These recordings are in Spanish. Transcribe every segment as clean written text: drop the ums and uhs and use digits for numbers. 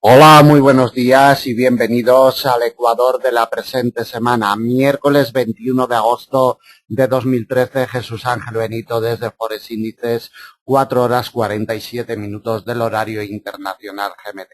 Hola, muy buenos días y bienvenidos al Ecuador de la presente semana. Miércoles 21 de agosto de 2013, Jesús Ángel Benito desde Forex Índices, 4 horas 47 minutos del horario internacional GMT.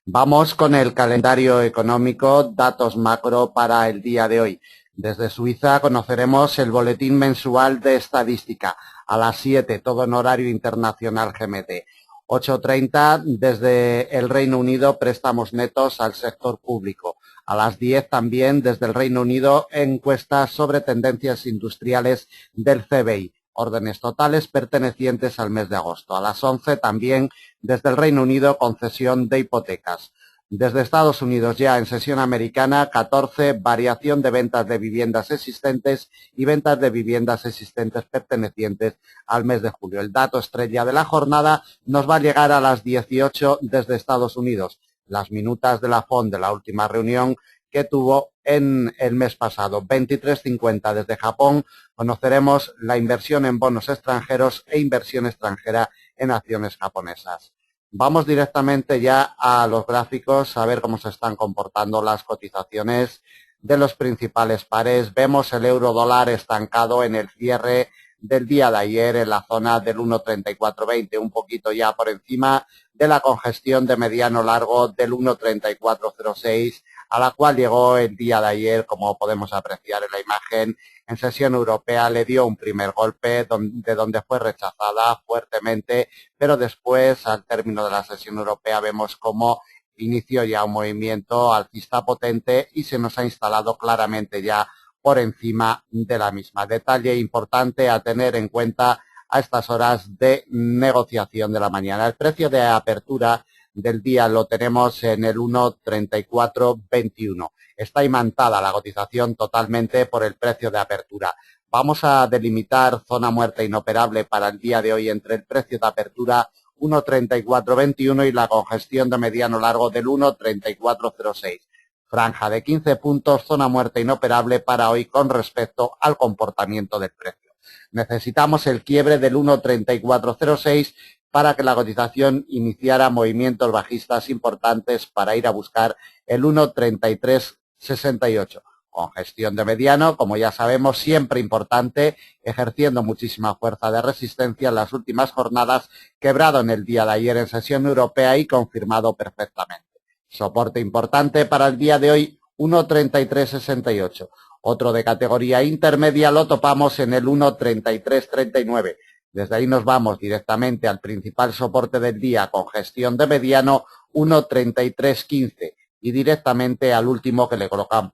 Vamos con el calendario económico, datos macro para el día de hoy. Desde Suiza conoceremos el boletín mensual de estadística a las 7, todo en horario internacional GMT. 8:30 desde el Reino Unido, préstamos netos al sector público. A las 10 también desde el Reino Unido, encuestas sobre tendencias industriales del CBI, órdenes totales pertenecientes al mes de agosto. A las 11 también desde el Reino Unido, concesión de hipotecas. Desde Estados Unidos ya en sesión americana, 14, variación de ventas de viviendas existentes y ventas de viviendas existentes pertenecientes al mes de julio. El dato estrella de la jornada nos va a llegar a las 18 desde Estados Unidos. Las minutas de la FOD de la última reunión que tuvo en el mes pasado. 23:50 desde Japón conoceremos la inversión en bonos extranjeros e inversión extranjera en acciones japonesas. Vamos directamente ya a los gráficos a ver cómo se están comportando las cotizaciones de los principales pares. Vemos el euro dólar estancado en el cierre del día de ayer en la zona del 1.3420, un poquito ya por encima de la congestión de mediano largo del 1.3406, a la cual llegó el día de ayer, como podemos apreciar en la imagen. En sesión europea le dio un primer golpe de donde fue rechazada fuertemente, pero después, al término de la sesión europea, vemos cómo inició ya un movimiento alcista potente y se nos ha instalado claramente ya por encima de la misma. Detalle importante a tener en cuenta a estas horas de negociación de la mañana. El precio de apertura del día lo tenemos en el 1.3421. Está imantada la cotización totalmente por el precio de apertura. Vamos a delimitar zona muerta inoperable para el día de hoy entre el precio de apertura 1.3421 y la congestión de mediano largo del 1.3406. Franja de 15 puntos, zona muerta inoperable para hoy con respecto al comportamiento del precio. Necesitamos el quiebre del 1.3406 para que la cotización iniciara movimientos bajistas importantes para ir a buscar el 1.3368. Congestión de mediano, como ya sabemos, siempre importante, ejerciendo muchísima fuerza de resistencia en las últimas jornadas, quebrado en el día de ayer en sesión europea y confirmado perfectamente. Soporte importante para el día de hoy, 1.3368. Otro de categoría intermedia lo topamos en el 1.3339. Desde ahí nos vamos directamente al principal soporte del día, congestión de mediano, 1.3315. Y directamente al último que le colocamos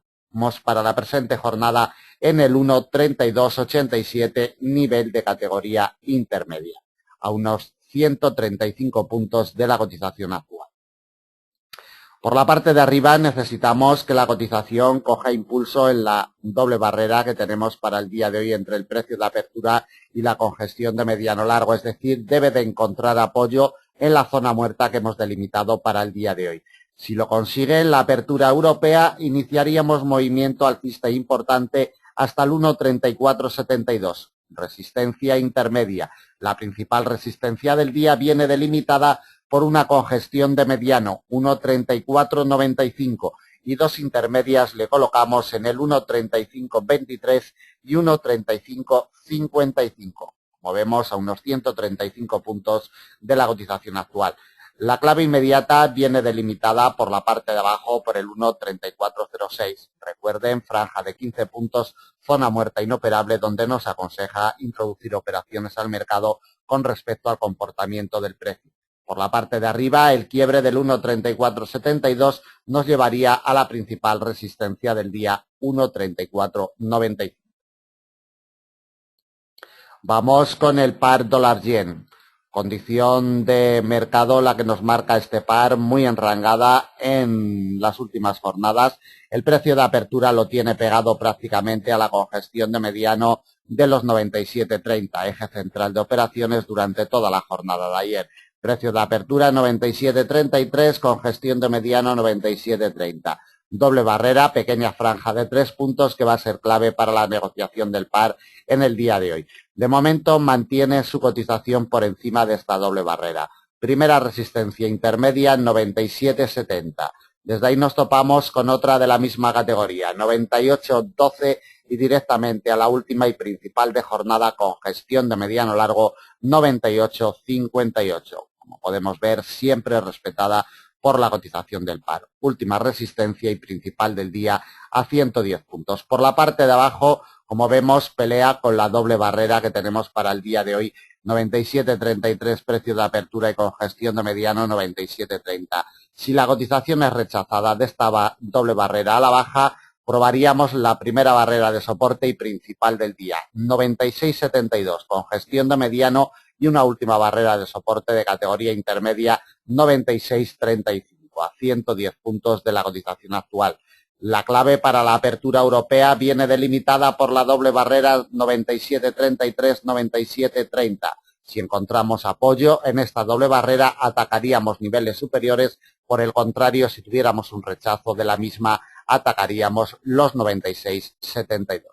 para la presente jornada en el 1.3287, nivel de categoría intermedia, a unos 135 puntos de la cotización actual. Por la parte de arriba necesitamos que la cotización coja impulso en la doble barrera que tenemos para el día de hoy entre el precio de apertura y la congestión de mediano largo, es decir, debe de encontrar apoyo en la zona muerta que hemos delimitado para el día de hoy. Si lo consigue en la apertura europea, iniciaríamos movimiento alcista importante hasta el 1.3472. Resistencia intermedia. La principal resistencia del día viene delimitada por una congestión de mediano, 1.3495, y dos intermedias le colocamos en el 1.3523 y 1.3555. Como vemos, a unos 135 puntos de la cotización actual. La clave inmediata viene delimitada por la parte de abajo por el 1.3406. Recuerden, franja de 15 puntos, zona muerta inoperable, donde nos aconseja introducir operaciones al mercado con respecto al comportamiento del precio. Por la parte de arriba, el quiebre del 1.3472 nos llevaría a la principal resistencia del día, 1.3495. Vamos con el par dólar-yen. Condición de mercado la que nos marca este par, muy enrangada en las últimas jornadas. El precio de apertura lo tiene pegado prácticamente a la congestión de mediano de los 97.30, eje central de operaciones durante toda la jornada de ayer. Precio de apertura 97.33, congestión de mediano 97.30. Doble barrera, pequeña franja de 3 puntos que va a ser clave para la negociación del par en el día de hoy. De momento mantiene su cotización por encima de esta doble barrera. Primera resistencia intermedia 97,70. Desde ahí nos topamos con otra de la misma categoría, 98,12 y directamente a la última y principal de jornada con gestión de mediano largo 98,58. Como podemos ver, siempre respetada por la cotización del par. Última resistencia y principal del día a 110 puntos. Por la parte de abajo, como vemos, pelea con la doble barrera que tenemos para el día de hoy, 97,33 precio de apertura y con gestión de mediano 97,30. Si la cotización es rechazada de esta doble barrera a la baja, probaríamos la primera barrera de soporte y principal del día, 96,72 con gestión de mediano y una última barrera de soporte de categoría intermedia 96,35 a 110 puntos de la cotización actual. La clave para la apertura europea viene delimitada por la doble barrera 97,33-97,30. Si encontramos apoyo en esta doble barrera, atacaríamos niveles superiores. Por el contrario, si tuviéramos un rechazo de la misma, atacaríamos los 96,72.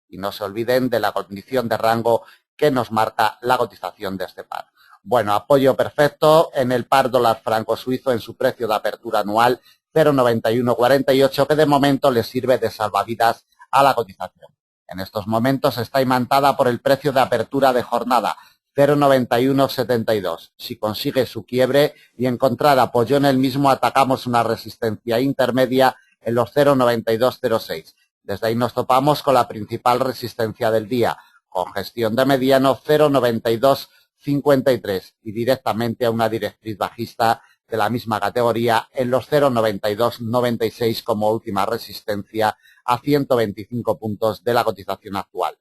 Y no se olviden de la condición de rango que nos marca la cotización de este par. Bueno, apoyo perfecto en el par dólar franco suizo en su precio de apertura anual 0,9148, que de momento le sirve de salvavidas a la cotización. En estos momentos está imantada por el precio de apertura de jornada 0,9172. Si consigue su quiebre y encontrar apoyo en el mismo, atacamos una resistencia intermedia en los 0,9206. Desde ahí nos topamos con la principal resistencia del día, con gestión de mediano 0,9253 y directamente a una directriz bajista de la misma categoría en los 0,9296 como última resistencia a 125 puntos de la cotización actual.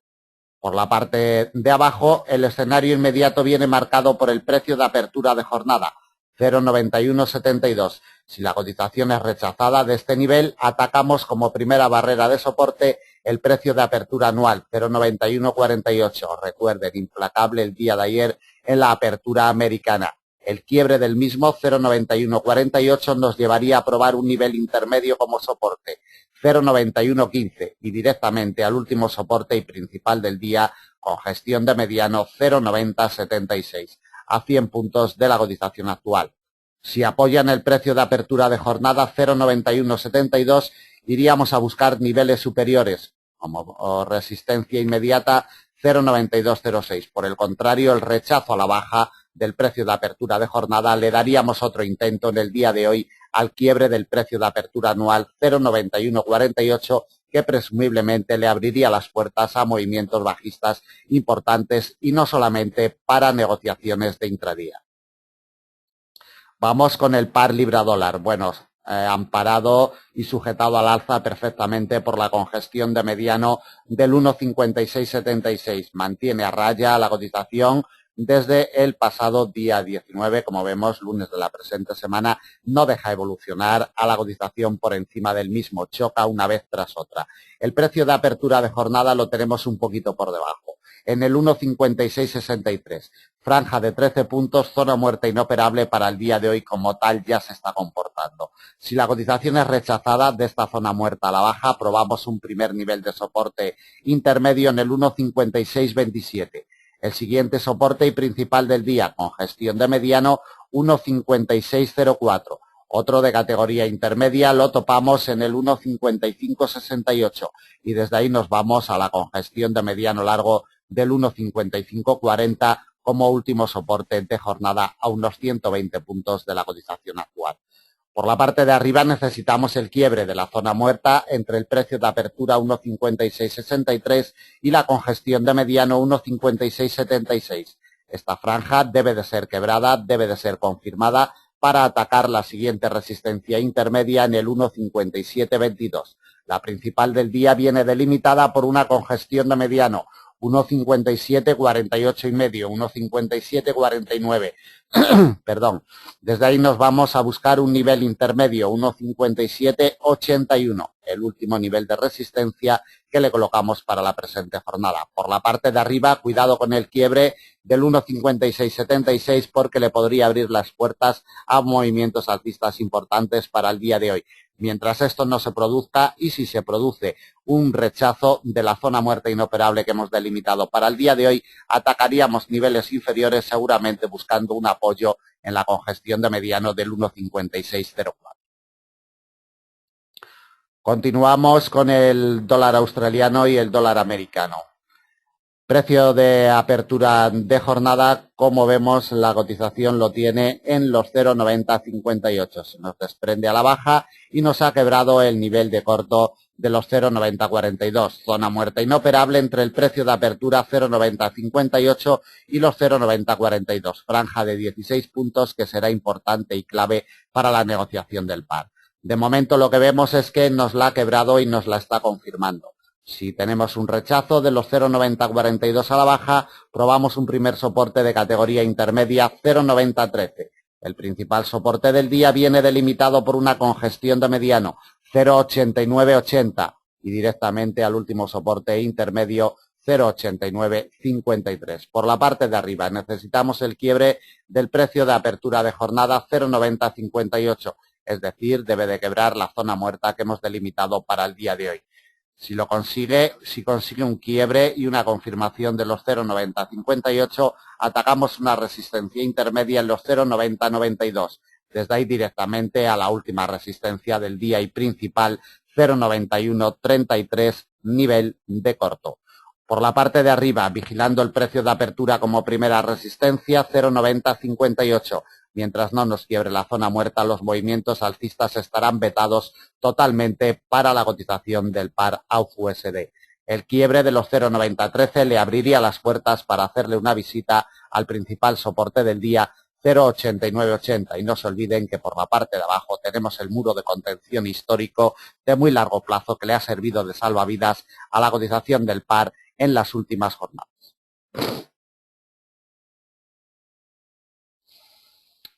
Por la parte de abajo, el escenario inmediato viene marcado por el precio de apertura de jornada, 0,9172. Si la cotización es rechazada de este nivel, atacamos como primera barrera de soporte el precio de apertura anual, 0,9148. Recuerden, implacable el día de ayer en la apertura americana. El quiebre del mismo, 0,9148, nos llevaría a probar un nivel intermedio como soporte, 0,9115, y directamente al último soporte y principal del día con gestión de mediano 0,9076, a 100 puntos de la cotización actual. Si apoyan el precio de apertura de jornada 0,9172, iríamos a buscar niveles superiores como resistencia inmediata 0,9206. Por el contrario, el rechazo a la baja del precio de apertura de jornada le daríamos otro intento en el día de hoy al quiebre del precio de apertura anual 0,9148, que presumiblemente le abriría las puertas a movimientos bajistas importantes y no solamente para negociaciones de intradía. Vamos con el par libra-dólar. Bueno, amparado y sujetado al alza perfectamente por la congestión de mediano del 1,5676. Mantiene a raya la cotización desde el pasado día 19, como vemos, lunes de la presente semana, no deja evolucionar a la cotización por encima del mismo, choca una vez tras otra. El precio de apertura de jornada lo tenemos un poquito por debajo, en el 1,5663. Franja de 13 puntos, zona muerta inoperable para el día de hoy como tal ya se está comportando. Si la cotización es rechazada de esta zona muerta a la baja, probamos un primer nivel de soporte intermedio en el 1,5627. El siguiente soporte y principal del día, con gestión de mediano, 1,5604. Otro de categoría intermedia lo topamos en el 1,5568 y desde ahí nos vamos a la congestión de mediano largo del 1,5540 como último soporte de jornada a unos 120 puntos de la cotización actual. Por la parte de arriba necesitamos el quiebre de la zona muerta entre el precio de apertura 1,5663 y la congestión de mediano 1,5676. Esta franja debe de ser quebrada, debe de ser confirmada para atacar la siguiente resistencia intermedia en el 1,5722. La principal del día viene delimitada por una congestión de mediano 1,5748 y medio, 1,5749. Perdón. Desde ahí nos vamos a buscar un nivel intermedio, 1,5781, el último nivel de resistencia que le colocamos para la presente jornada. Por la parte de arriba, cuidado con el quiebre del 1,5676 porque le podría abrir las puertas a movimientos alcistas importantes para el día de hoy. Mientras esto no se produzca y si se produce un rechazo de la zona muerta inoperable que hemos delimitado para el día de hoy, atacaríamos niveles inferiores seguramente buscando un apoyo en la congestión de mediano del 1,5604. Continuamos con el dólar australiano y el dólar americano. Precio de apertura de jornada, como vemos, la cotización lo tiene en los 0,9058. Se nos desprende a la baja y nos ha quebrado el nivel de corto de los 0,9042. Zona muerta inoperable entre el precio de apertura 0,9058 y los 0,9042. Franja de 16 puntos que será importante y clave para la negociación del par. De momento lo que vemos es que nos la ha quebrado y nos la está confirmando. Si tenemos un rechazo de los 0,9042 a la baja, probamos un primer soporte de categoría intermedia 0,9013. El principal soporte del día viene delimitado por una congestión de mediano 0,8980 y directamente al último soporte intermedio 0,8953. Por la parte de arriba necesitamos el quiebre del precio de apertura de jornada 0,9058, es decir, debe de quebrar la zona muerta que hemos delimitado para el día de hoy. Si consigue un quiebre y una confirmación de los 0,9058, atacamos una resistencia intermedia en los 0,9092. Desde ahí directamente a la última resistencia del día y principal 0,9133, nivel de corto. Por la parte de arriba, vigilando el precio de apertura como primera resistencia, 0,9058. Mientras no nos quiebre la zona muerta, los movimientos alcistas estarán vetados totalmente para la cotización del par AUD-USD. El quiebre de los 0,9013 le abriría las puertas para hacerle una visita al principal soporte del día 0,8980. Y no se olviden que por la parte de abajo tenemos el muro de contención histórico de muy largo plazo que le ha servido de salvavidas a la cotización del par en las últimas jornadas.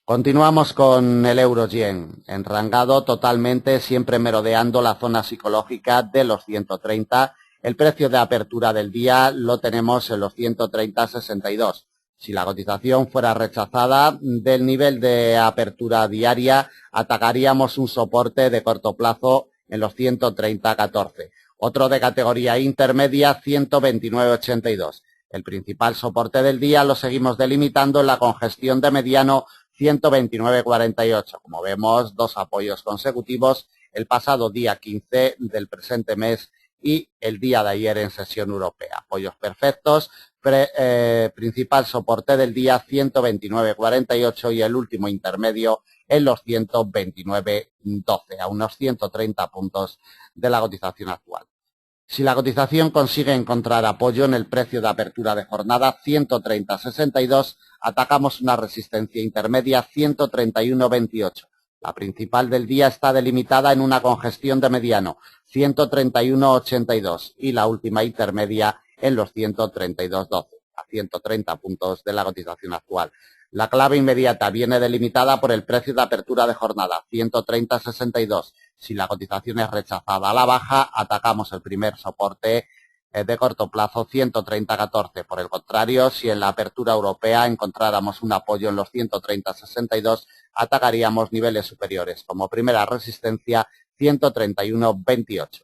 Continuamos con el euro-yen, enrangado totalmente, siempre merodeando la zona psicológica de los 130. El precio de apertura del día lo tenemos en los 130,62. Si la cotización fuera rechazada del nivel de apertura diaria, atacaríamos un soporte de corto plazo en los 130,14. Otro de categoría intermedia, 129,82. El principal soporte del día lo seguimos delimitando en la congestión de mediano 129,48. Como vemos, dos apoyos consecutivos el pasado día 15 del presente mes y el día de ayer en sesión europea. Apoyos perfectos, principal soporte del día 129,48 y el último intermedio en los 129,12, a unos 130 puntos de la cotización actual. Si la cotización consigue encontrar apoyo en el precio de apertura de jornada 130,62, atacamos una resistencia intermedia 131,28. La principal del día está delimitada en una congestión de mediano 131,82 y la última intermedia en los 132,12, a 130 puntos de la cotización actual. La clave inmediata viene delimitada por el precio de apertura de jornada 130,62. Si la cotización es rechazada a la baja, atacamos el primer soporte de corto plazo 130,14. Por el contrario, si en la apertura europea encontráramos un apoyo en los 130,62, atacaríamos niveles superiores como primera resistencia 131,28.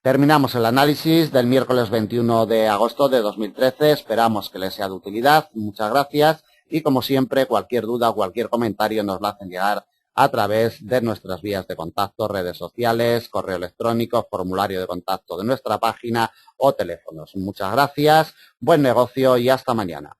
Terminamos el análisis del miércoles 21 de agosto de 2013. Esperamos que les sea de utilidad. Muchas gracias. Y como siempre, cualquier duda o cualquier comentario nos lo hacen llegar a través de nuestras vías de contacto, redes sociales, correo electrónico, formulario de contacto de nuestra página o teléfonos. Muchas gracias, buen negocio y hasta mañana.